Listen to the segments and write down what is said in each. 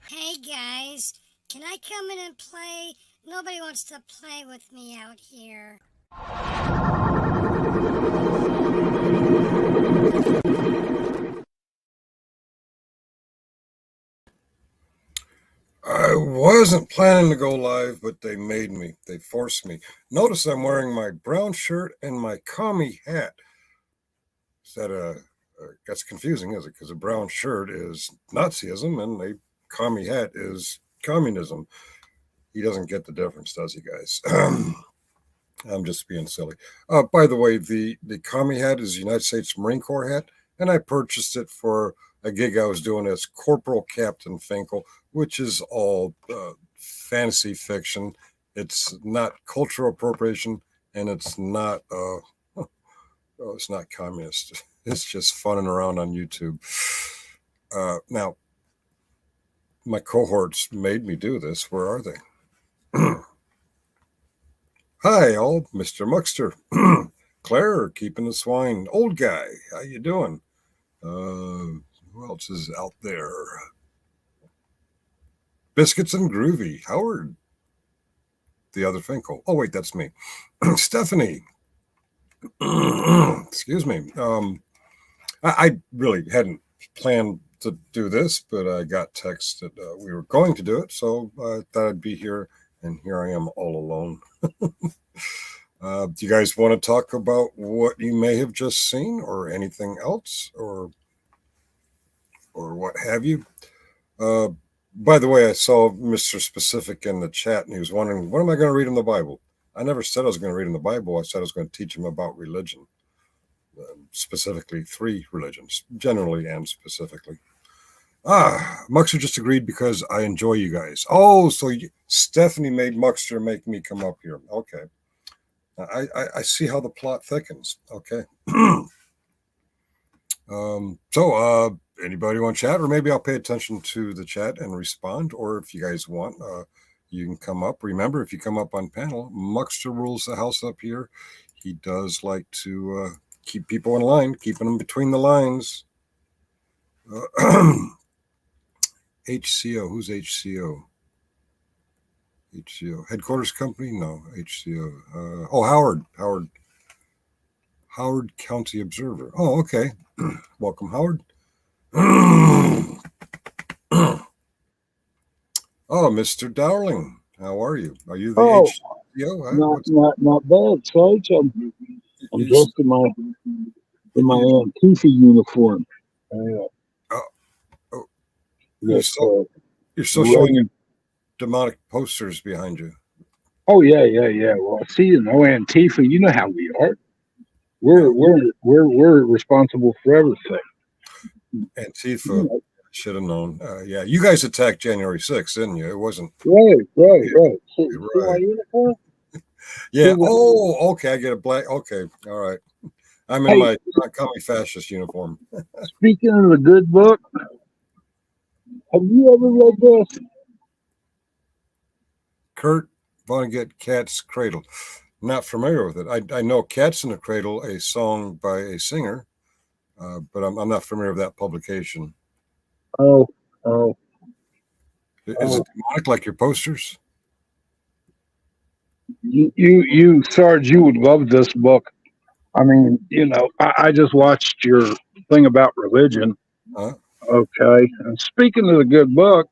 Hey guys, can I come in and play? Nobody wants to play with me out here. I wasn't planning to go live, but they made me. They forced me. Notice I'm wearing my brown shirt and my commie hat. Is that that's confusing, is it? Because a brown shirt is Nazism and a commie hat is communism. He doesn't get the difference, does he, guys? I'm just being silly. By the way, the commie hat is the United States Marine Corps hat, and I purchased it for a gig I was doing as Corporal Captain Finkel, which is all fantasy fiction. It's not cultural appropriation, and it's not it's not communist. It's just funning around on YouTube. Now, my cohorts made me do this. Where are they? Hi, all, Mr. Muckster. Claire, keeping the swine. Old guy, how you doing? Who else is out there? Biscuits and Groovy. Howard. The other Finkel. Oh, wait, that's me. Stephanie. Excuse me. I really hadn't planned to do this, but I got text that we were going to do it, so I thought I'd be here, and here I am all alone. Do you guys want to talk about what you may have just seen, or anything else, or what have you? By the way, I saw Mr. Specific in the chat, and he was wondering, what am I going to read in the Bible? I never said I was going to read in the Bible. I said I was going to teach him about religion, specifically 3 religions, generally and specifically. Muckster just agreed because I enjoy you guys. Oh, so Stephanie made Muckster make me come up here. Okay. I see how the plot thickens. Okay. So anybody want to chat, or maybe I'll pay attention to the chat and respond, or if you guys want, you can come up. Remember, if you come up on panel, Muckster rules the house up here. He does like to keep people in line, keeping them between the lines. HCO, who's HCO? HCO, headquarters company? No, HCO. Howard County Observer. Oh, okay. Welcome, Howard. Oh, Mr. Dowling, how are you? Are you the HCO? Not bad, Coach. I'm dressed in my Antifa uniform. You're still showing your demonic posters behind you. Oh yeah. Well, see, Antifa, you know how we are. Yeah, We're responsible for everything. Antifa You should have known. Yeah, you guys attacked January 6th, didn't you? It wasn't. right. See my Right. uniform? See Yeah. what? Oh, okay. I get a black. Okay. All right. I'm in Hey, my commie fascist uniform. speaking of the good book, have you ever read this? Kurt Vonnegut, Cat's Cradle. Not familiar with it. I know Cats in the Cradle, a song by a singer, but I'm not familiar with that publication. Oh, oh, Is oh. it demonic like your posters? Sarge, you would love this book. I mean, I just watched your thing about religion. Huh? Okay. And speaking of the good book,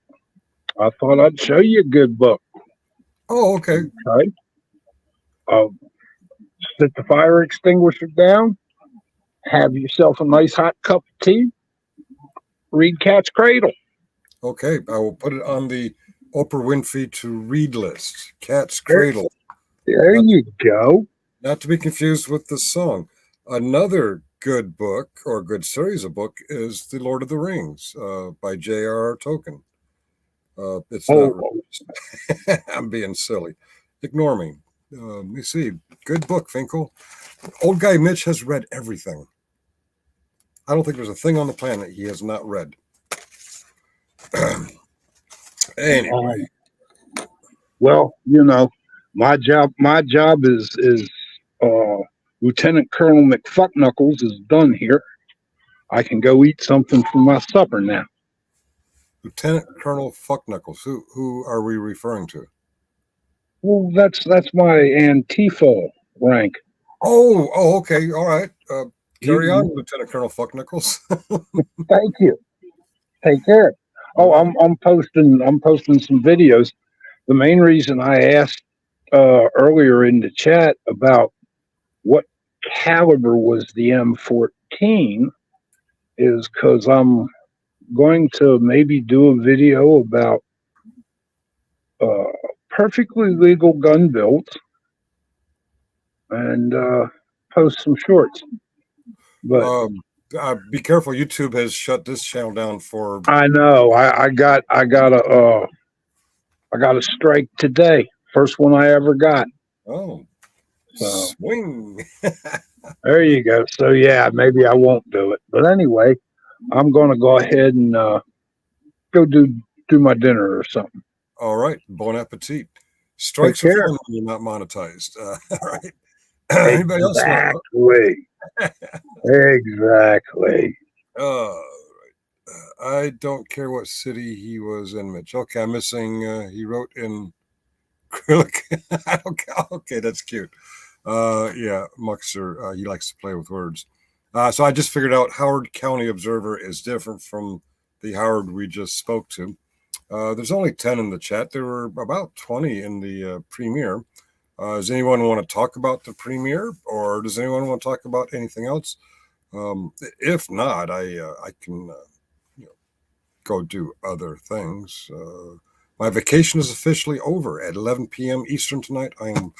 I thought I'd show you a good book. Oh, okay. Okay. Uh, Sit the fire extinguisher down, have yourself a nice hot cup of tea, read Cat's Cradle. Okay. I will put it on the Oprah Winfrey to read list. Cat's There, Cradle. there Not, you go. not to be confused with the song. Another good book or good series of book is The Lord of the Rings by J.R.R. Tolkien. It's not. Oh, I'm being silly. Ignore me. Let me see. Good book, Finkel. Old guy Mitch has read everything. I don't think there's a thing on the planet he has not read. Anyway, um, well, my job is uh, Lieutenant Colonel McFuckknuckles is done here. I can go eat something for my supper now. Lieutenant Colonel Fuckknuckles. Who are we referring to? Well, that's my Antifa rank. Okay. All right. Carry You, on, Lieutenant Colonel Fuckknuckles. thank you. Take care. All Oh, right. I'm posting some videos. The main reason I asked earlier in the chat about what caliber was the M14 is because I'm going to maybe do a video about uh, perfectly legal gun builds and post some shorts. But Be careful. YouTube has shut this channel down for. I know I got a strike today. First one I ever got. Oh, So swing. there you go. So yeah, maybe I won't do it. But anyway, I'm going to go ahead and go do my dinner or something. All right. Bon appetit. Take Strikes are care. fun when you're not monetized. All right. Anybody else want? Exactly. Exactly. Uh, I don't care what city he was in, Mitch. Okay, I'm missing. He wrote in acrylic. I don't care. Okay, that's cute. Yeah, Muckster. He likes to play with words. So I just figured out Howard County Observer is different from the Howard we just spoke to. There's only 10 in the chat. There were about 20 in the premiere. Does anyone want to talk about the premiere, or does anyone want to talk about anything else? If not, I can go do other things. My vacation is officially over at 11 p.m. Eastern tonight. I'm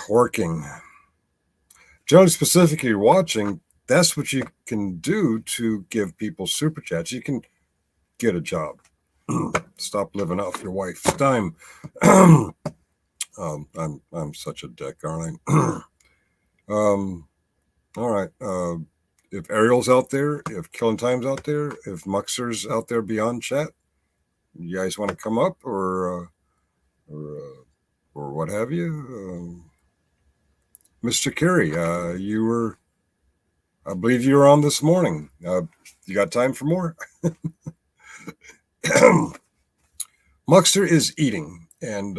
working. Generally specifically watching, that's what you can do to give people super chats. You can get a job. Stop living off your wife's time. I'm such a dick, aren't I? All right. If Ariel's out there, if Killing Time's out there, if Muxer's out there beyond chat, you guys want to come up or what have you? Mr. Carey, you were, I believe you were on this morning. You got time for more? Muckster is eating, and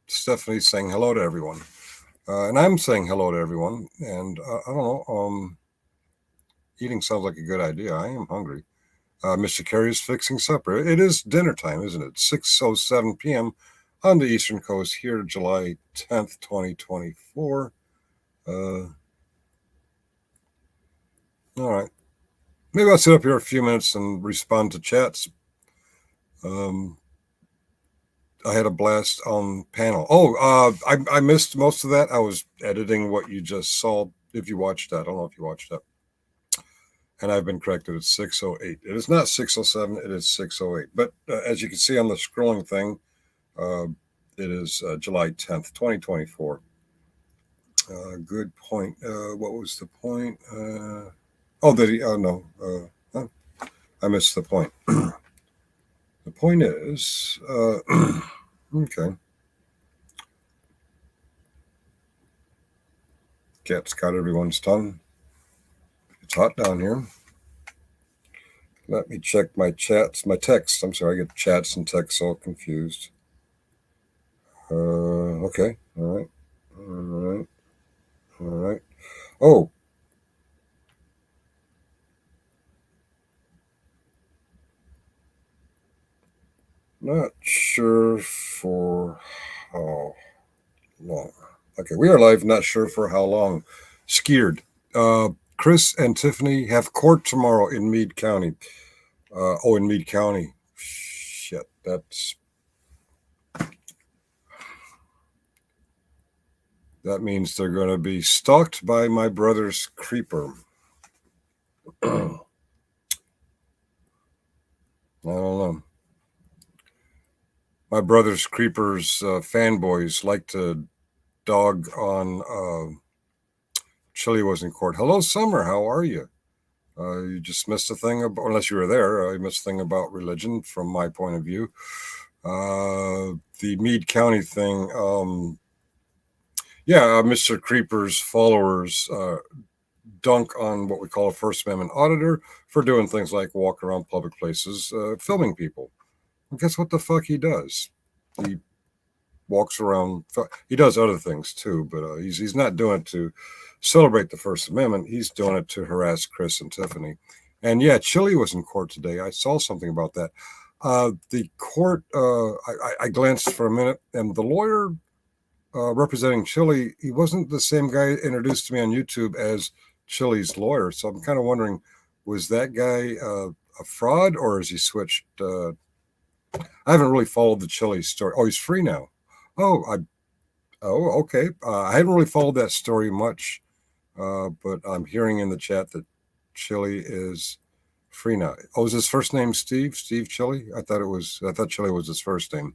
Stephanie's saying hello to everyone. And I'm saying hello to everyone. And I don't know, eating sounds like a good idea. I am hungry. Mr. Carey is fixing supper. It is dinner time, isn't it? 6:07 p.m. on the Eastern Coast here, July 10th, 2024. All right. Maybe I'll sit up here a few minutes and respond to chats. I had a blast on panel. I missed most of that. I was editing what you just saw. If you watched that, I don't know if you watched that. And I've been corrected. It's 6:08. It is not 6:07. It is 6:08. But as you can see on the scrolling thing, it is July 10th, 2024. Good point. What was the point? I missed the point. The point is, okay. Cat's got everyone's tongue. It's hot down here. Let me check my texts. I'm sorry, I get chats and texts all confused. Okay. All right. Oh. Not sure for how long. Okay, we are live, not sure for how long. Scared. Chris and Tiffany have court tomorrow in Meade County. In Meade County. Shit, that means they're going to be stalked by my brother's creeper. I don't know. My brother's creepers fanboys like to dog on Chili was in court. Hello, Summer. How are you? You just missed a thing about, unless you were there, you missed a thing about religion from my point of view. The Meade County thing. Mr. Creeper's followers dunk on what we call a First Amendment auditor for doing things like walk around public places, filming people. And guess what the fuck he does? He walks around. He does other things too, but he's not doing it to celebrate the First Amendment. He's doing it to harass Chris and Tiffany. And yeah, Chili was in court today. I saw something about that. The court, I glanced for a minute, and the lawyer representing Chili, he wasn't the same guy introduced to me on YouTube as Chili's lawyer. So I'm kind of wondering, was that guy a fraud, or has he switched? I haven't really followed the Chili story. Oh, he's free now. Okay. I haven't really followed that story much, but I'm hearing in the chat that Chili is free now. Oh, is his first name Steve? Steve Chili? I thought Chili was his first name.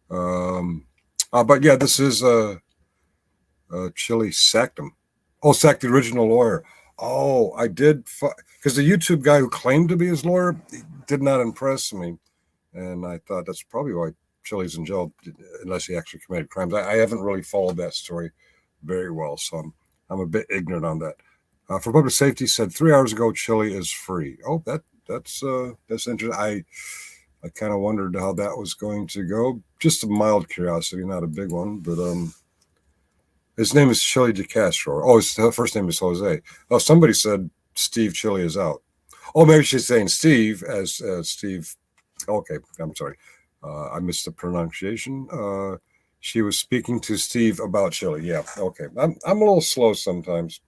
But yeah, this is Chili sacked him. Oh, sacked the original lawyer. Oh, I did, because the YouTube guy who claimed to be his lawyer did not impress me, and I thought that's probably why Chili's in jail, unless he actually committed crimes. I haven't really followed that story very well, so I'm a bit ignorant on that. For public safety, said 3 hours ago, Chili is free. Oh, that's interesting. I kind of wondered how that was going to go. Just a mild curiosity, not a big one, but his name is Chili DeCastro. Oh, his first name is Jose. Oh, somebody said Steve Chili is out. Oh, maybe she's saying Steve as Steve. Okay, I'm sorry. I missed the pronunciation. She was speaking to Steve about Chili. Yeah, okay. I'm a little slow sometimes,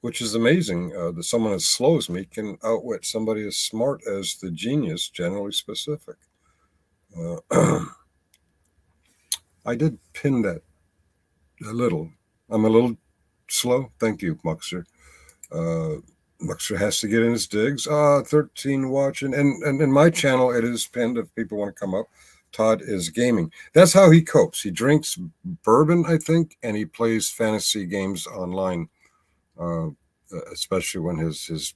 which is amazing that someone as slow as me can outwit somebody as smart as the genius, generally specific. I did pin that a little. I'm a little slow. Thank you, Muckster. Muckster has to get in his digs. 13 watching. And in my channel, it is pinned if people want to come up. Todd is gaming. That's how he copes. He drinks bourbon, I think, and he plays fantasy games online, especially when his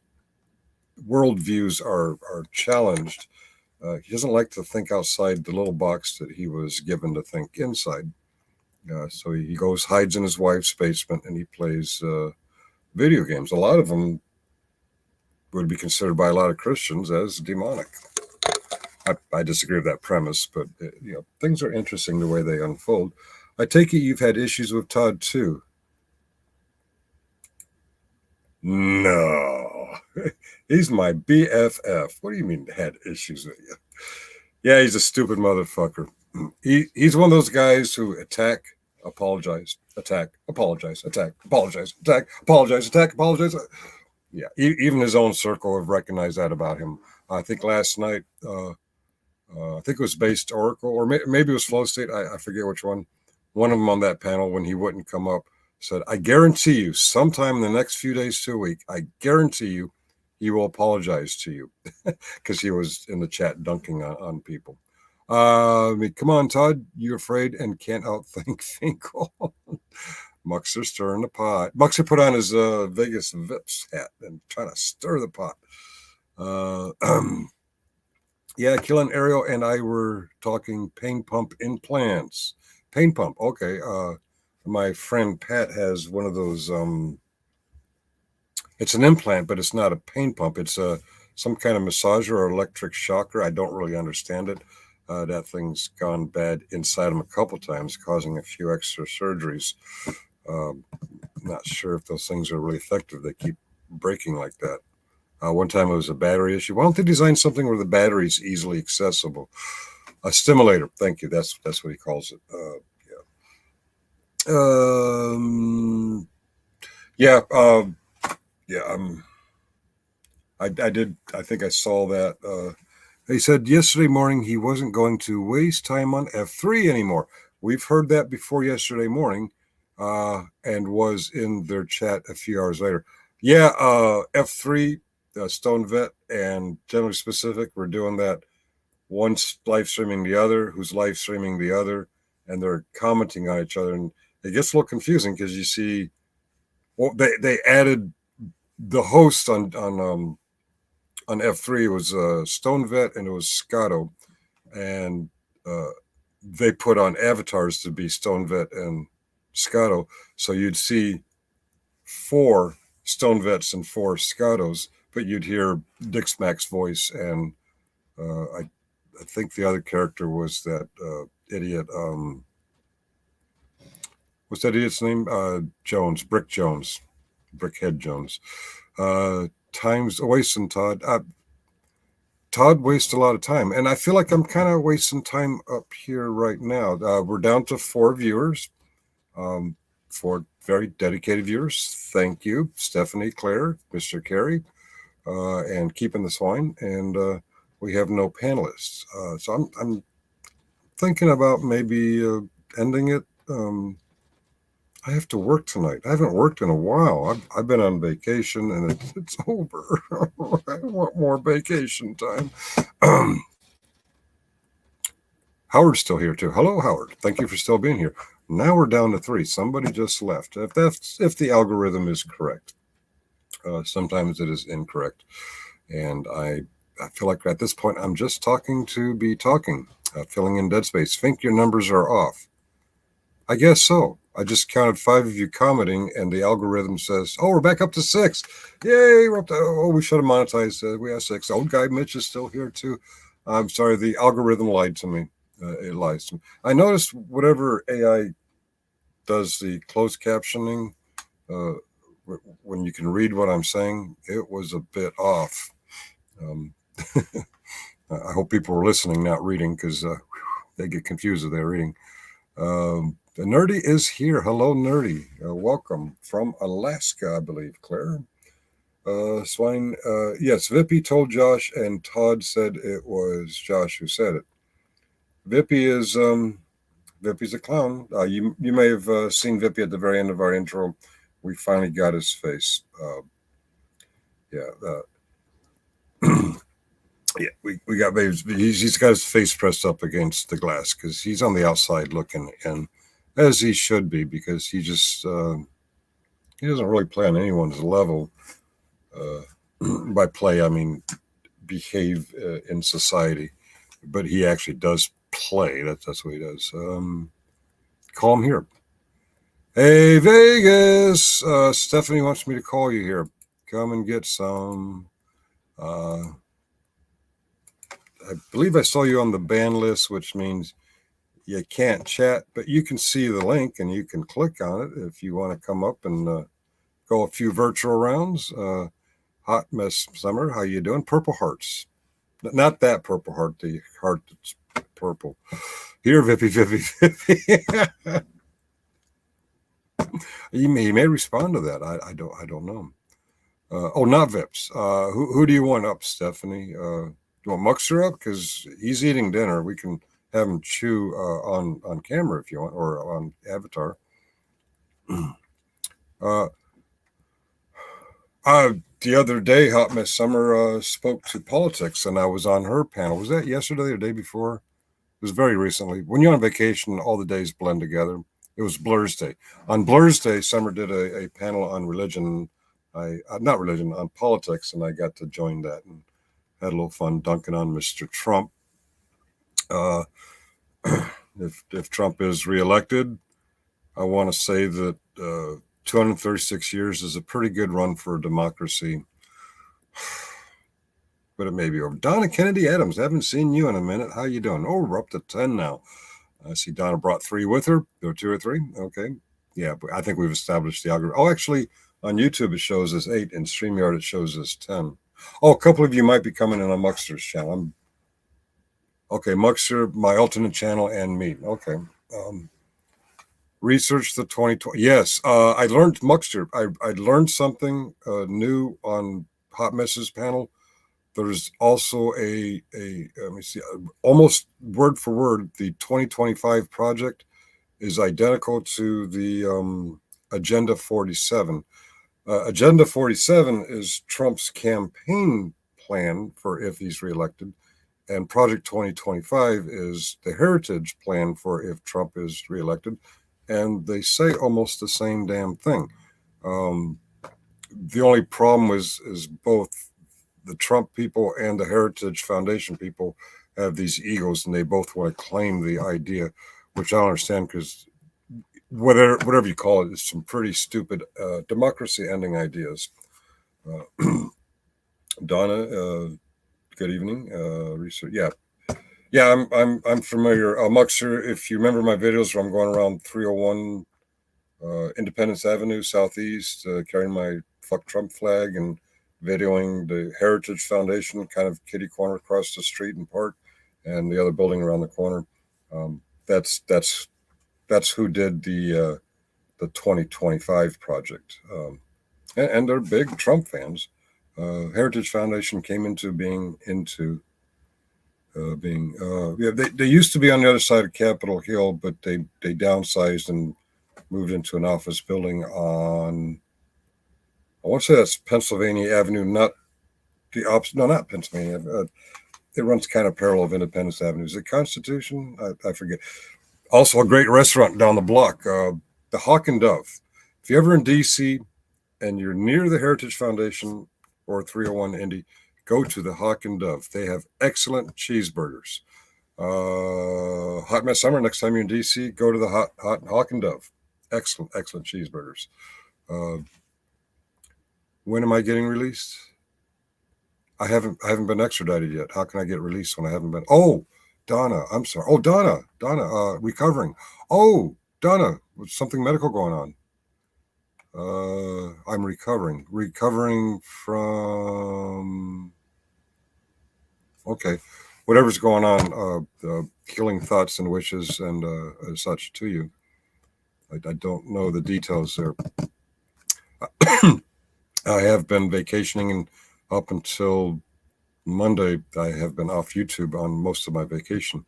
worldviews are challenged. He doesn't like to think outside the little box that he was given to think inside. So he goes, hides in his wife's basement, and he plays video games. A lot of them would be considered by a lot of Christians as demonic. I disagree with that premise, but things are interesting the way they unfold. I take it you've had issues with Todd too. No, he's my BFF. What do you mean had issues with you? Yeah, he's a stupid motherfucker. He's one of those guys who attack, apologize, attack, apologize, attack, apologize, attack, apologize, attack, apologize. Yeah, even his own circle have recognized that about him. I think last night I think it was based Oracle, or maybe it was Flow State. I forget which one. One of them on that panel, when he wouldn't come up, said, I guarantee you, sometime in the next few days to a week, I guarantee you, he will apologize to you, because he was in the chat dunking on people. Come on, Todd, you afraid and can't outthink Finkel. Muckster stirring the pot. Muckster put on his Vegas Vips hat and trying to stir the pot. Yeah, Killing Ariel and I were talking pain pump implants. Pain pump, okay. My friend Pat has one of those. It's an implant, but it's not a pain pump. It's some kind of massager or electric shocker. I don't really understand it. That thing's gone bad inside him a couple times, causing a few extra surgeries. Not sure if those things are really effective. They keep breaking like that. One time it was a battery issue. Why don't they design something where the battery is easily accessible? A stimulator. Thank you. That's what he calls it. I did. I think I saw that. He said yesterday morning he wasn't going to waste time on F3 anymore. We've heard that before yesterday morning, and was in their chat a few hours later. Yeah, F3, Stone Vet, and Generally Specific were doing that. One's live streaming the other, who's live streaming the other, and they're commenting on each other. And it gets a little confusing because you see, well, they added the host on F3 was Stone Vet and it was Scotto, and they put on avatars to be Stone Vet and Scotto, so you'd see 4 Stone Vets and 4 Scottos, but you'd hear Dick Smack's voice, and I think the other character was that idiot. What's that idiot's name? Jones, Brickhead Jones. Time's wasting, Todd. Todd wastes a lot of time, and I feel like I'm kind of wasting time up here right now. We're down to 4 viewers, 4 very dedicated viewers. Thank you, Stephanie, Claire, Mr. Carey, and Keeping the Swine, and we have no panelists. So I'm thinking about maybe ending it. I have to work tonight. I haven't worked in a while. I've been on vacation, and it's over. I want more vacation time. Howard's still here too. Hello, Howard. Thank you for still being here. Now we're down to 3. Somebody just left. If the algorithm is correct, sometimes it is incorrect, and I feel like at this point I'm just talking to be talking, filling in dead space. Think your numbers are off. I guess so. I just counted 5 of you commenting, and the algorithm says, "Oh, we're back up to 6. Yay! We're up to, oh, we should have monetized. We have 6. Old guy Mitch is still here too. I'm sorry, the algorithm lied to me. It lies to me. I noticed whatever AI does the closed captioning, when you can read what I'm saying, it was a bit off. I hope people were listening, not reading, because they get confused if they're reading. The Nerdy is here. Hello, Nerdy. Welcome from Alaska, I believe, Claire. Swine, yes, Vippy told Josh, and Todd said it was Josh who said it. Vippy's a clown. You may have seen Vippy at the very end of our intro. We finally got his face. Yeah, we got babies. He's got his face pressed up against the glass because he's on the outside looking in, as he should be, because he just he doesn't really play on anyone's level. By play, I mean behave in society, but he actually does play. That's what he does. Call him here. Hey, Vegas. Stephanie wants me to call you here. Come and get some. I believe I saw you on the ban list, which means you can't chat, but you can see the link and you can click on it if you want to come up and go a few virtual rounds. Hot Mess Summer, how you doing? Purple hearts. Not that purple heart, the heart that's purple. Here, Vippy. He may respond to that. I don't know. Oh, not Vips. Who do you want up, Stephanie? you want Muckster up? Because he's eating dinner. We can have him chew on camera if you want, or on Avatar. uh, the other day, Hot Mess Summer spoke to politics, and I was on her panel. Was that yesterday or the day before? It was very recently. When you're on vacation, all the days blend together. It was Blur's Day. On Blur's Day, Summer did a panel on religion. Not religion, on politics, and I got to join that and had a little fun dunking on Mr. Trump. Uh, if Trump is reelected, I want to say that 236 years is a pretty good run for a democracy. But it may be over. Donna Kennedy Adams, haven't seen you in a minute. How you doing? Oh, we're up to 10 now. I see Donna brought 3 with her, or 2 or 3. Okay. Yeah, but I think we've established the algorithm. Oh, actually, on YouTube it shows us 8, and StreamYard it shows us 10. Oh, a couple of you might be coming in on Muckster's channel. Okay, Muckster, my alternate channel, and me. Okay. Research the 2020. Yes, I learned Muckster. I learned something new on Hot Mess's panel. There's also let me see, almost word for word, the 2025 project is identical to the Agenda 47. Agenda 47 is Trump's campaign plan for if he's reelected, and Project 2025 is the heritage plan for if Trump is reelected, and they say almost the same damn thing. The only problem is both the Trump people and the Heritage Foundation people have these egos, and they both want to claim the idea, which I don't understand, because whatever you call it, it's some pretty stupid democracy-ending ideas. Donna, good evening. Research, yeah, I'm familiar. Muckster, if you remember my videos where I'm going around 301 Independence Avenue Southeast, carrying my "Fuck Trump" flag and videoing the Heritage Foundation kind of kitty corner across the street and park, and the other building around the corner. That's who did the 2025 project, and they're big Trump fans. Heritage Foundation came into being yeah, they used to be on the other side of Capitol Hill, but they downsized and moved into an office building on, I want to say that's Pennsylvania Avenue, not the opposite. No, not Pennsylvania. It runs kind of parallel of Independence Avenue. Is it Constitution? I forget. Also, a great restaurant down the block, the Hawk and Dove. If you're ever in D.C. and you're near the Heritage Foundation or 301 Indy, go to the Hawk and Dove. They have excellent cheeseburgers. Hot Mess Summer, next time you're in D.C., go to the Hawk and Dove. Excellent cheeseburgers. When am I getting released? I haven't been extradited yet. How can I get released when I haven't been? Oh, Donna, I'm sorry. Oh, Donna, recovering. Oh, Donna, with something medical going on. I'm recovering from. Okay, whatever's going on. Killing thoughts and wishes and such to you. I don't know the details there. I have been vacationing, and up until Monday, I have been off YouTube on most of my vacation.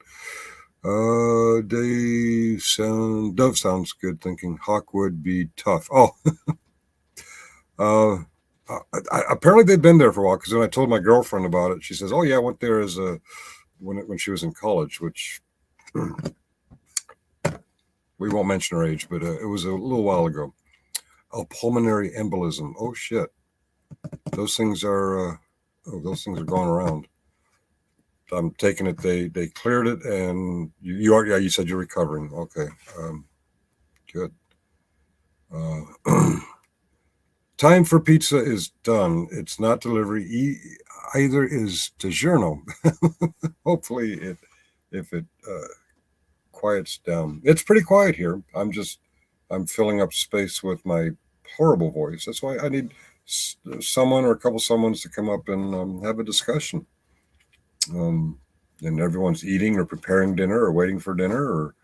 Dove sounds good. Thinking Hawk would be tough. Oh, apparently they've been there for a while, because when I told my girlfriend about it, she says, "Oh yeah, I went there as when she was in college," which we won't mention her age, but it was a little while ago. Oh, pulmonary embolism. Oh shit, those things are going around. I'm taking it. They cleared it, and you are. Yeah, you said you're recovering. Okay, good. Time for pizza is done. It's not delivery. Either is DiGiorno. Hopefully, if it quiets down. It's pretty quiet here. I'm filling up space with my horrible voice. That's why I need someone or a couple someones to come up and have a discussion. And everyone's eating or preparing dinner or waiting for dinner, or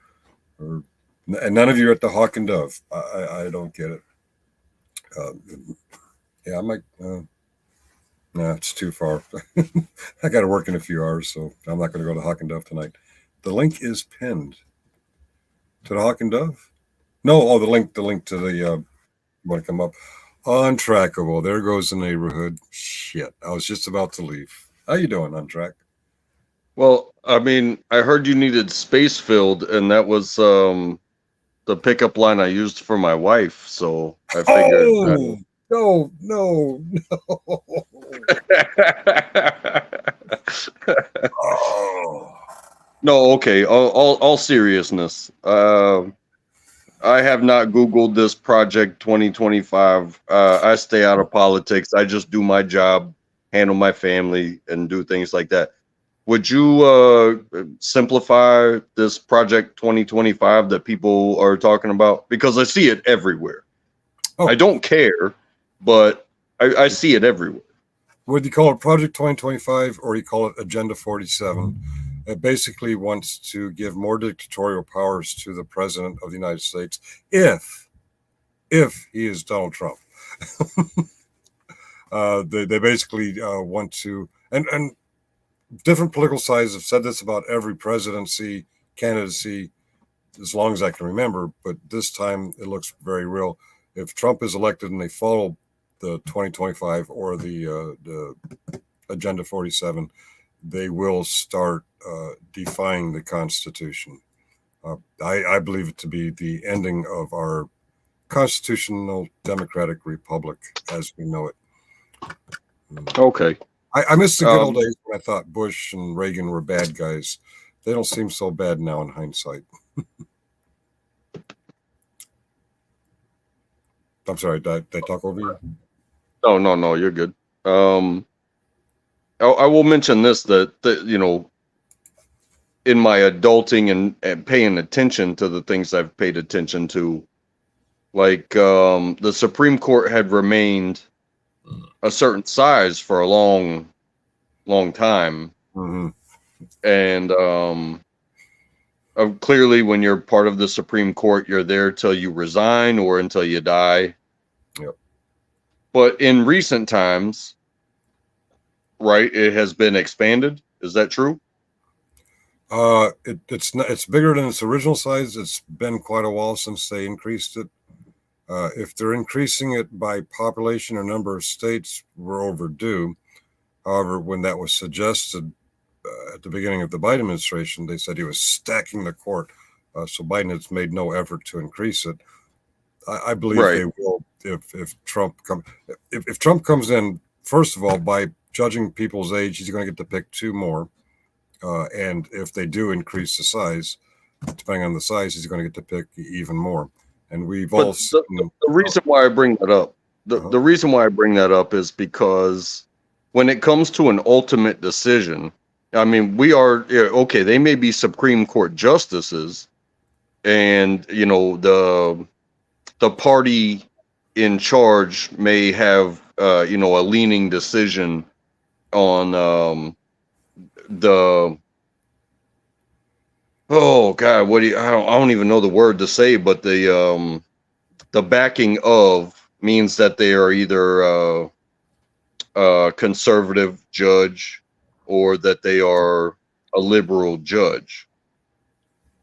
and none of you are at the Hawk and Dove. I don't get it. Yeah, I might. Nah, it's too far. I got to work in a few hours, so I'm not going to go to Hawk and Dove tonight. The link is pinned to the Hawk and Dove. No, oh, the link to the want to come up. Untrackable. There goes the neighborhood. Shit, I was just about to leave. How you doing, Untrack? Well, I mean, I heard you needed space filled, and that was the pickup line I used for my wife. So I figured. Oh no! Oh. No, okay. All seriousness. I have not Googled this project 2025. I stay out of politics. I just do my job, handle my family, and do things like that. Would you simplify this project 2025 that people are talking about? Because I see it everywhere. Oh. I don't care, but I see it everywhere. Would you call it Project 2025 or you call it Agenda 47? It basically wants to give more dictatorial powers to the president of the United States if he is Donald Trump. They basically want to, and different political sides have said this about every presidency, candidacy, as long as I can remember, but this time it looks very real. If Trump is elected and they follow the 2025 or the Agenda 47, they will start defying the Constitution. I believe it to be the ending of our constitutional democratic republic as we know it. Okay. I miss the good old days when I thought Bush and Reagan were bad guys. They don't seem so bad now in hindsight. I'm sorry, did I talk over you? No, you're good. I will mention this, that you know, in my adulting and paying attention to the things I've paid attention to, like the Supreme Court had remained a certain size for a long time. Mm-hmm. And clearly when you're part of the Supreme Court, you're there till you resign or until you die. Yep. But in recent times, right, it has been expanded. Is that true? It's bigger than its original size. It's been quite a while since they increased it. If they're increasing it by population or number of states, we're overdue. However, when that was suggested at the beginning of the Biden administration, they said he was stacking the court. So Biden has made no effort to increase it. I believe they will if Trump if Trump comes in. First of all, by judging people's age, he's going to get to pick two more. And if they do increase the size, depending on the size, he's going to get to pick even more. And we've all seen, the reason why I bring that up, the reason why I bring that up is because when it comes to an ultimate decision, I mean, we are okay. They may be Supreme Court justices, and you know the party in charge may have a leaning decision on the oh god, what do you? I don't even know the word to say, but the backing of means that they are either a conservative judge or that they are a liberal judge.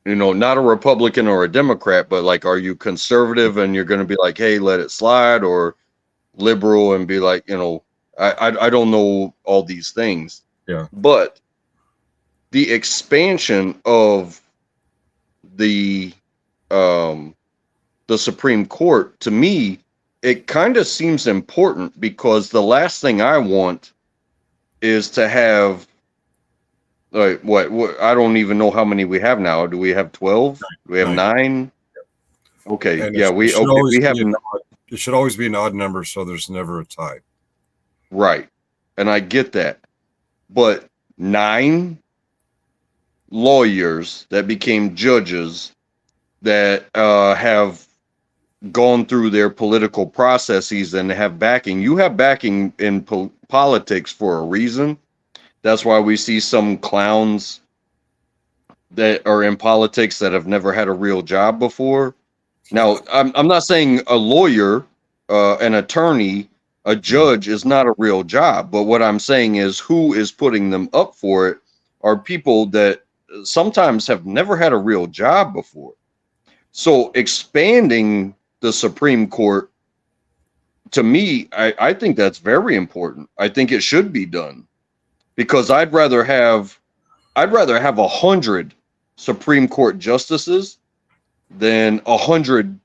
You know, not a Republican or a Democrat, but like, are you conservative and you're going to be like, hey, let it slide, or liberal and be like, I don't know all these things. Yeah. But the expansion of the Supreme Court, to me, it kind of seems important, because the last thing I want is to have like what I don't even know how many we have now. Do we have 12? Do we have 9? Okay, and yeah, we have. It should always be an odd number, so there's never a tie. Right, and I get that, but 9 lawyers that became judges that have gone through their political processes and have backing. You have backing in politics for a reason. That's why we see some clowns that are in politics that have never had a real job before. Now, I'm not saying a lawyer, an attorney A judge is not a real job. But what I'm saying is, who is putting them up for it are people that sometimes have never had a real job before. So expanding the Supreme Court, to me, I think that's very important. I think it should be done, because I'd rather have 100 Supreme Court justices than 100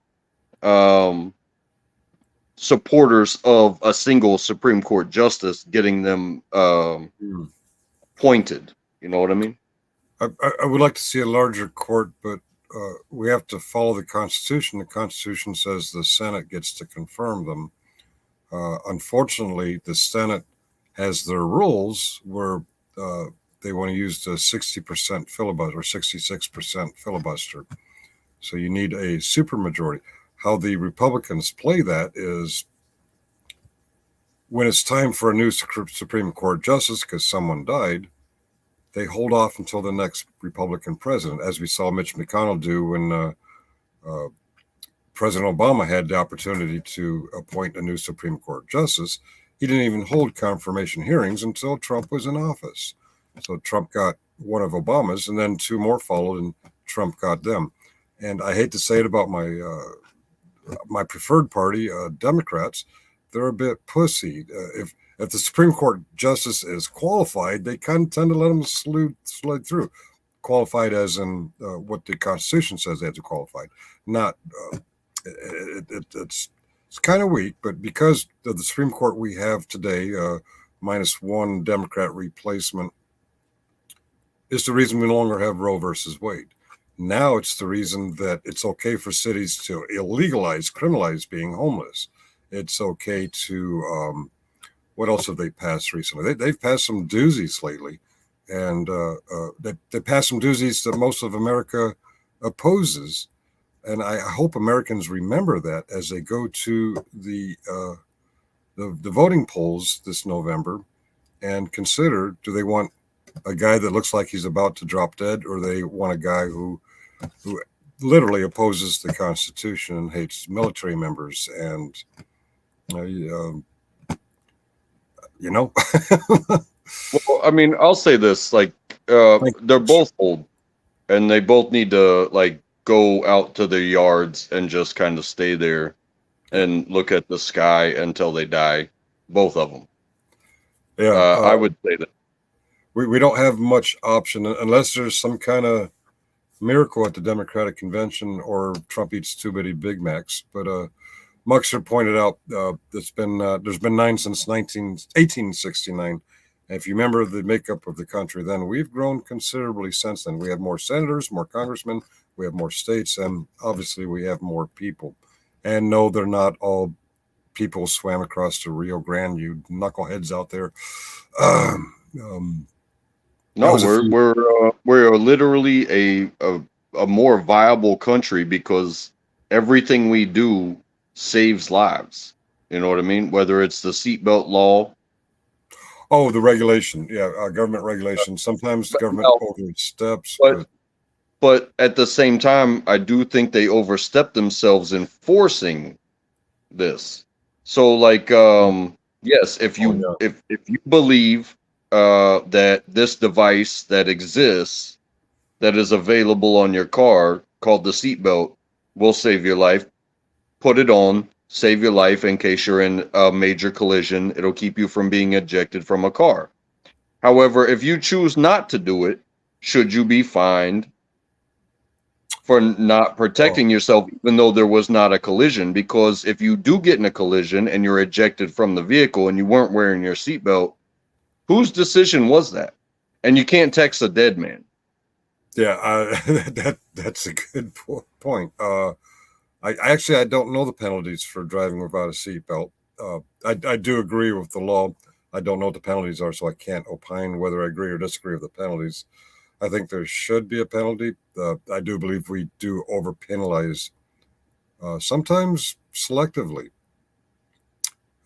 supporters of a single Supreme Court justice getting them appointed. You know what I mean? I would like to see a larger court, but we have to follow the Constitution. The Constitution says the Senate gets to confirm them. Unfortunately, the Senate has their rules where they want to use the 60% filibuster or 66% filibuster. So you need a supermajority. How the Republicans play that is when it's time for a new Supreme Court justice because someone died, they hold off until the next Republican president, as we saw Mitch McConnell do when President Obama had the opportunity to appoint a new Supreme Court justice. He didn't even hold confirmation hearings until Trump was in office. So Trump got one of Obama's, and then two more followed, and Trump got them. And I hate to say it about my preferred party, Democrats, they're a bit pussy. If the Supreme Court justice is qualified, they kind of tend to let them slide through. Qualified as in what the Constitution says they have to qualify. Not it's kind of weak, but because of the Supreme Court we have today, minus one Democrat replacement, is the reason we no longer have Roe versus Wade. Now it's the reason that it's okay for cities to criminalize being homeless. It's okay to, what else have they passed recently? They've passed some doozies lately, and they passed some doozies that most of America opposes. And I hope Americans remember that as they go to the voting polls this November and consider, do they want a guy that looks like he's about to drop dead, or they want a guy who literally opposes the Constitution and hates military members and you know. Well, I mean, I'll say this: like, they're both old, and they both need to like go out to their yards and just kind of stay there and look at the sky until they die. Both of them. Yeah, I would say that. We don't have much option unless there's some kind of miracle at the Democratic convention or Trump eats too many Big Macs. But Muckster pointed out there's been 9 since 1869. And if you remember the makeup of the country then, we've grown considerably since then. We have more senators, more congressmen, we have more states, and obviously we have more people. And no, they're not all people swam across the Rio Grande, you knuckleheads out there. No, we're literally a more viable country because everything we do saves lives. You know what I mean? Whether it's the seatbelt law. Oh, the regulation. Yeah, government regulation. Sometimes the government oversteps. But at the same time, I do think they overstep themselves in forcing this. So, like, yes, if you believe that this device that exists, that is available on your car, called the seatbelt, will save your life, put it on, save your life in case you're in a major collision. It'll keep you from being ejected from a car. However, if you choose not to do it, should you be fined for not protecting yourself, even though there was not a collision? Because if you do get in a collision and you're ejected from the vehicle and you weren't wearing your seatbelt, whose decision was that? And you can't text a dead man. Yeah, that's a good point. I don't know the penalties for driving without a seatbelt. I do agree with the law. I don't know what the penalties are, so I can't opine whether I agree or disagree with the penalties. I think there should be a penalty. I do believe we do over-penalize, sometimes selectively.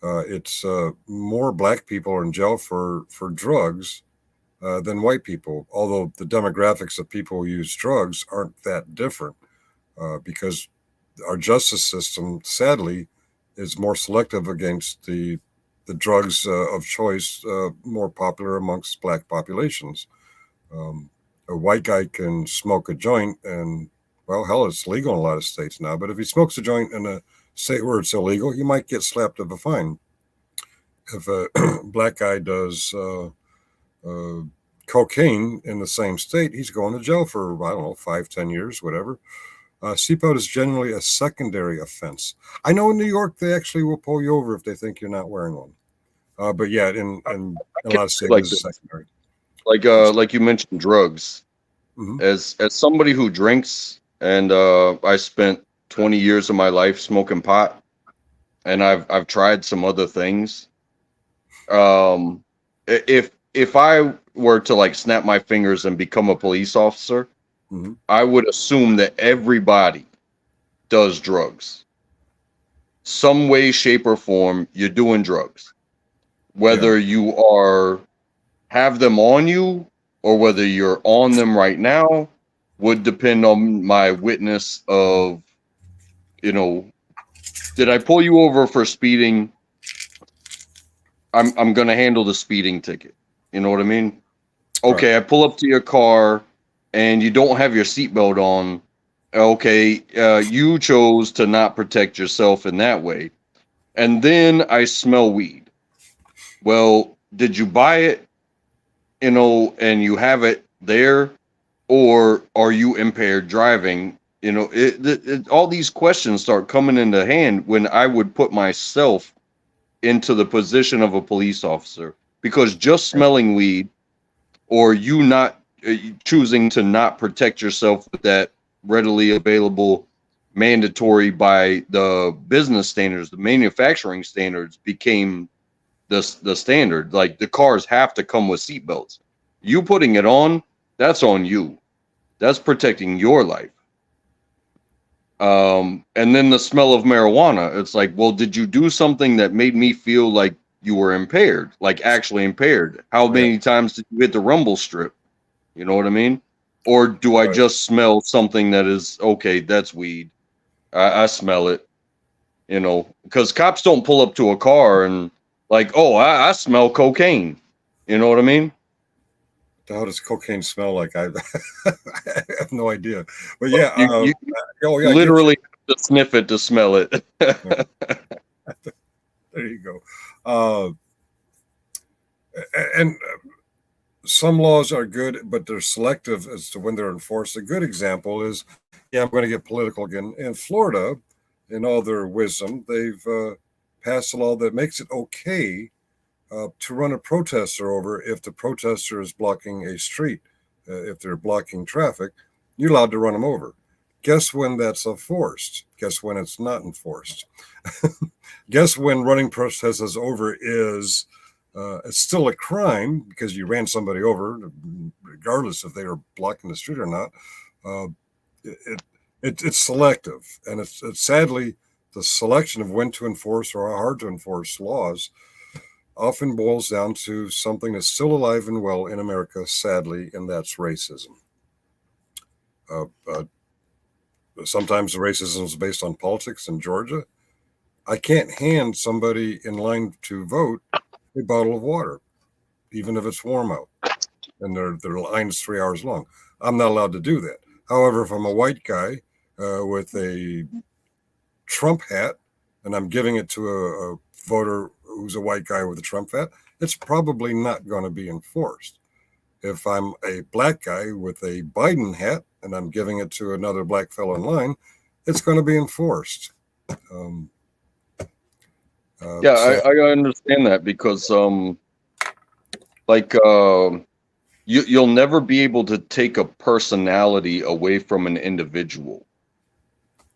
It's more black people are in jail for drugs than white people, although the demographics of people who use drugs aren't that different because our justice system, sadly, is more selective against the the drugs of choice more popular amongst black populations. A white guy can smoke a joint, and well, hell, it's legal in a lot of states now. But if he smokes a joint in a state where it's illegal, he might get slapped with a fine. If a black guy does cocaine in the same state, he's going to jail for, I don't know, 5, 10 years, whatever. Seatbelt is generally a secondary offense. I know in New York they actually will pull you over if they think you're not wearing one. But yeah, in a lot of states like it's secondary. Like you mentioned, drugs. Mm-hmm. As somebody who drinks, and I spent 20 years of my life smoking pot, and I've tried some other things. If I were to like snap my fingers and become a police officer, Mm-hmm. I would assume that everybody does drugs. Some way, shape, or form, you're doing drugs. Whether you have them on you or whether you're on them right now would depend on my witness of, did I pull you over for speeding? I'm gonna handle the speeding ticket. You know what I mean? Okay, I pull up to your car and you don't have your seatbelt on. Okay, you chose to not protect yourself in that way. And then I smell weed. Well, did you buy it, and you have it there, or are you impaired driving? All these questions start coming into hand when I would put myself into the position of a police officer, because just smelling weed or you not choosing to not protect yourself with that readily available, mandatory by the business standards, the manufacturing standards became the standard. Like the cars have to come with seatbelts. You putting it on, that's on you. That's protecting your life. And then the smell of marijuana. It's like, well, did you do something that made me feel like you were impaired, like actually impaired? How many times did you hit the rumble strip? You know what I mean? Or do I just smell something that is, okay, that's weed. I smell it, because cops don't pull up to a car and like, oh, I smell cocaine. You know what I mean? How does cocaine smell like? I have no idea. But yeah, you literally have to sniff it to smell it. There you go. And some laws are good, but they're selective as to when they're enforced. A good example is, I'm going to get political again. In Florida, in all their wisdom, they've passed a law that makes it okay to run a protester over if the protester is blocking a street. If they're blocking traffic, you're allowed to run them over. Guess when that's enforced? Guess when it's not enforced? Guess when running protesters over is it's still a crime because you ran somebody over, regardless if they were blocking the street or not. It's selective, and it's sadly the selection of when to enforce or how hard to enforce laws often boils down to something that's still alive and well in America, sadly, and that's racism. Sometimes the racism is based on politics in Georgia. I can't hand somebody in line to vote a bottle of water, even if it's warm out, and their line's 3 hours long. I'm not allowed to do that. However, if I'm a white guy with a Trump hat and I'm giving it to a voter who's a white guy with a Trump hat, it's probably not going to be enforced. If I'm a black guy with a Biden hat and I'm giving it to another black fellow in line, it's going to be enforced. I understand that because you'll never be able to take a personality away from an individual.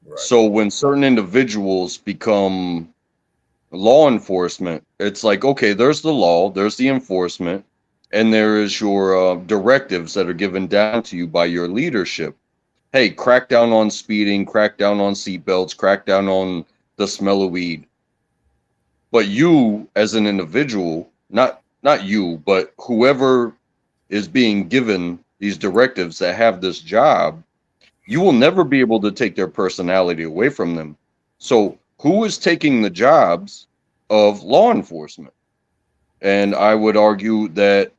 Right. So when certain individuals become law enforcement, it's like, okay, there's the law, there's the enforcement, and there is your directives that are given down to you by your leadership. Hey, crack down on speeding, crack down on seatbelts, crack down on the smell of weed. But you, as an individual, not you, but whoever is being given these directives that have this job, you will never be able to take their personality away from them. So who is taking the jobs of law enforcement? And I would argue that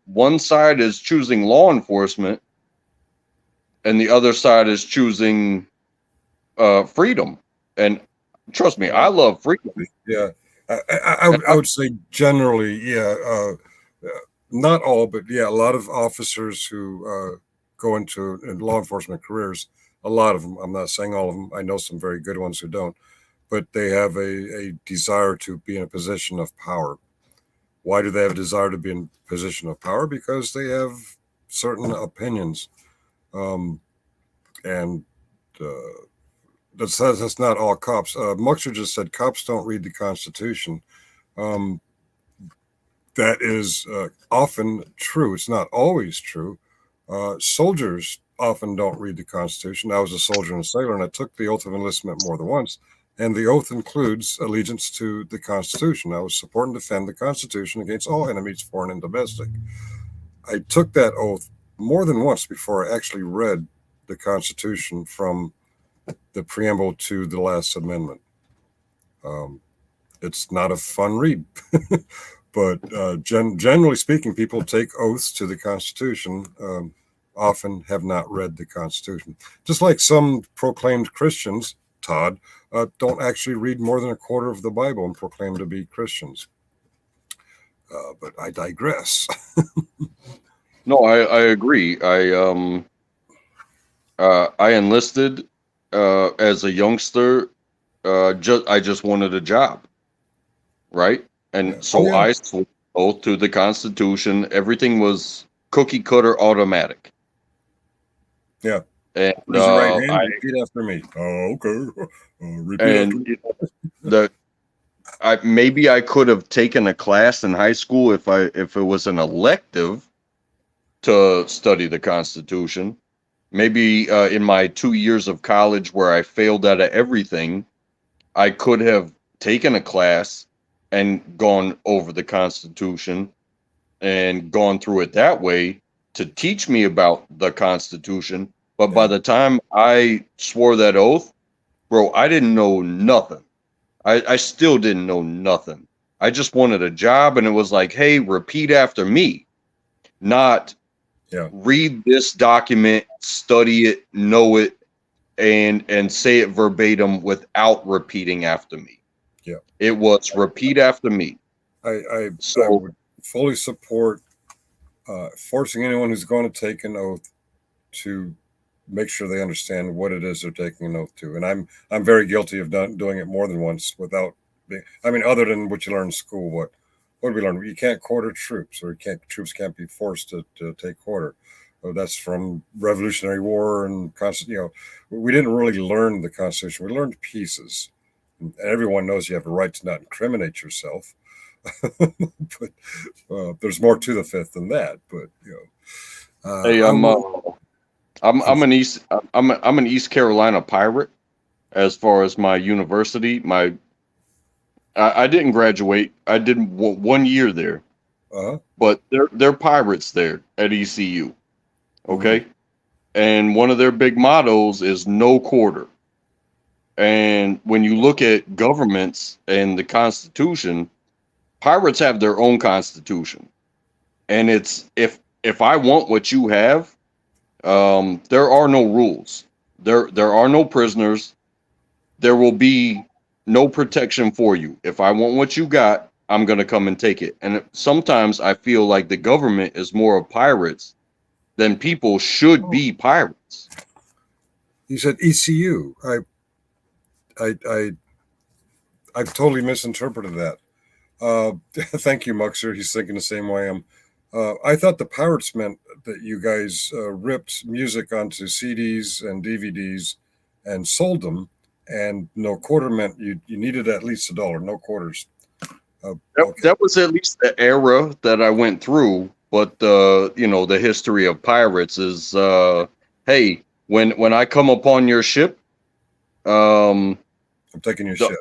one side is choosing law enforcement and the other side is choosing freedom. And trust me, I love freedom. Yeah, I would say generally, yeah, not all, but yeah, a lot of officers who go into law enforcement careers, a lot of them, I'm not saying all of them, I know some very good ones who don't, but they have a desire to be in a position of power. Why do they have a desire to be in a position of power? Because they have certain opinions. And that's not all cops. Muckster just said cops don't read the Constitution. Um, that is often true. It's not always true. Soldiers often don't read the Constitution. I was a soldier and a sailor, and I took the oath of enlistment more than once. And the oath includes allegiance to the Constitution. I was support and defend the Constitution against all enemies, foreign and domestic. I took that oath more than once before I actually read the Constitution from the preamble to the last amendment. It's not a fun read, but generally speaking, people take oaths to the Constitution, often have not read the Constitution. Just like some proclaimed Christians, Todd, don't actually read more than a quarter of the Bible and proclaim to be Christians. But I digress. No, I agree. I enlisted as a youngster. I just wanted a job, right? And so I swore oath to the Constitution. Everything was cookie cutter automatic. Yeah. And raise your right hand, repeat after me. Oh, okay. Repeat after me. Maybe I could have taken a class in high school if it was an elective to study the Constitution. Maybe in my 2 years of college where I failed out of everything, I could have taken a class and gone over the Constitution and gone through it that way to teach me about the Constitution. But by the time I swore that oath, bro, I didn't know nothing. I still didn't know nothing. I just wanted a job, and it was like, hey, repeat after me. Not read this document, study it, know it, and say it verbatim without repeating after me. Yeah. It was repeat after me. I would fully support forcing anyone who's going to take an oath to make sure they understand what it is they're taking an oath to. And I'm very guilty of doing it more than once without being, I mean, other than what you learn in school. What did we learn? You can't quarter troops, or troops can't be forced to take quarter. That's from Revolutionary War and we didn't really learn the Constitution. We learned pieces. And everyone knows you have a right to not incriminate yourself. But there's more to the fifth than that. But hey, I'm an East Carolina pirate. As far as my university, I didn't graduate. I did 1 year there, but they're pirates there at ECU. Okay, and one of their big mottos is no quarter. And when you look at governments and the Constitution, pirates have their own Constitution, and it's if I want what you have, there are no rules. There are no prisoners. There will be no protection for you. If I want what you got, I'm going to come and take it. And sometimes I feel like the government is more of pirates than people should be pirates. You said ECU. I've totally misinterpreted that. Thank you, Muckster. He's thinking the same way I am. I thought the pirates meant that you guys ripped music onto CDs and DVDs and sold them, and no quarter meant you needed at least $1, no quarters. That was at least the era that I went through. But the history of pirates is, hey, when I come upon your ship, I'm taking your ship.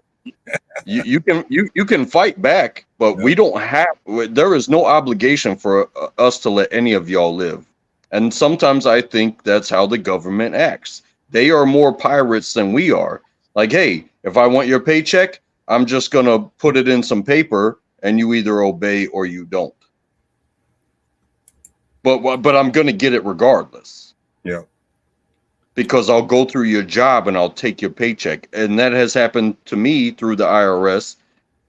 you can fight back, but we don't have. There is no obligation for us to let any of y'all live. And sometimes I think that's how the government acts. They are more pirates than we are. Like, hey, if I want your paycheck, I'm just gonna put it in some paper and you either obey or you don't. But I'm going to get it regardless. Yeah. Because I'll go through your job and I'll take your paycheck. And that has happened to me through the IRS.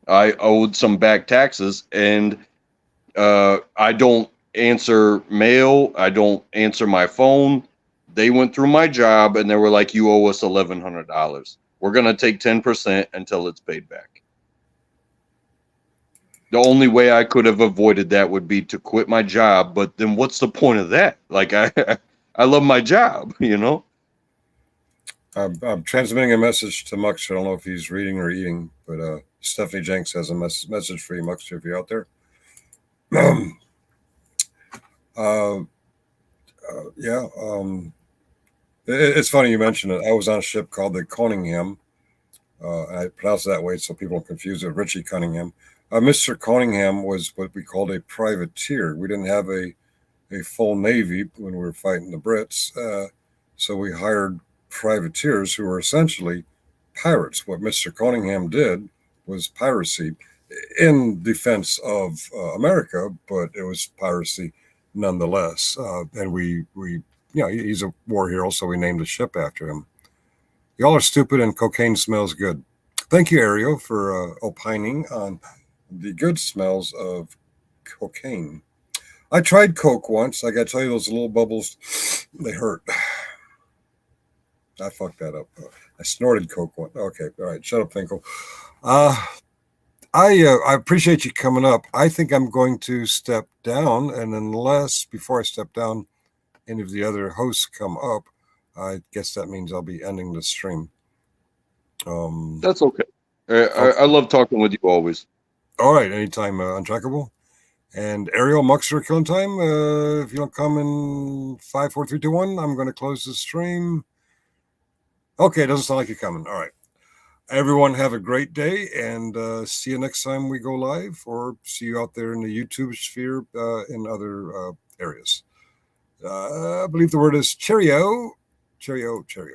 I owed some back taxes, and I don't answer mail. I don't answer my phone. They went through my job and they were like, you owe us $1,100. We're going to take 10% until it's paid back. The only way I could have avoided that would be to quit my job. But then what's the point of that? Like, I love my job, you know? I'm transmitting a message to Muckster. I don't know if he's reading or eating, but Stephanie Jenks has a message for you, Muckster, if you're out there. Yeah. It's funny you mentioned it. I was on a ship called the Cunningham. I pronounce it that way so people don't confuse it. Richie Cunningham. Mr. Cunningham was what we called a privateer. We didn't have a full navy when we were fighting the Brits, so we hired privateers who were essentially pirates. What Mr. Cunningham did was piracy in defense of America, but it was piracy nonetheless. And we, he's a war hero, so we named the ship after him. Y'all are stupid and cocaine smells good. Thank you, Ariel, for opining on the good smells of cocaine. I tried Coke once. I got to tell you, those little bubbles, they hurt. I fucked that up. I snorted Coke once. Okay, all right, shut up, Finkel. I appreciate you coming up. I think I'm going to step down, and unless before I step down, any of the other hosts come up, I guess that means I'll be ending the stream. That's okay. I love talking with you always. All right, anytime, Untrackable. And Ariel, Muckster, Killing Time. If you don't come in 5, 4, 3, 2, 1, I'm going to close the stream. Okay, it doesn't sound like you're coming. All right. Everyone have a great day, and see you next time we go live, or see you out there in the YouTube sphere in other areas. I believe the word is cheerio. Cheerio, cheerio.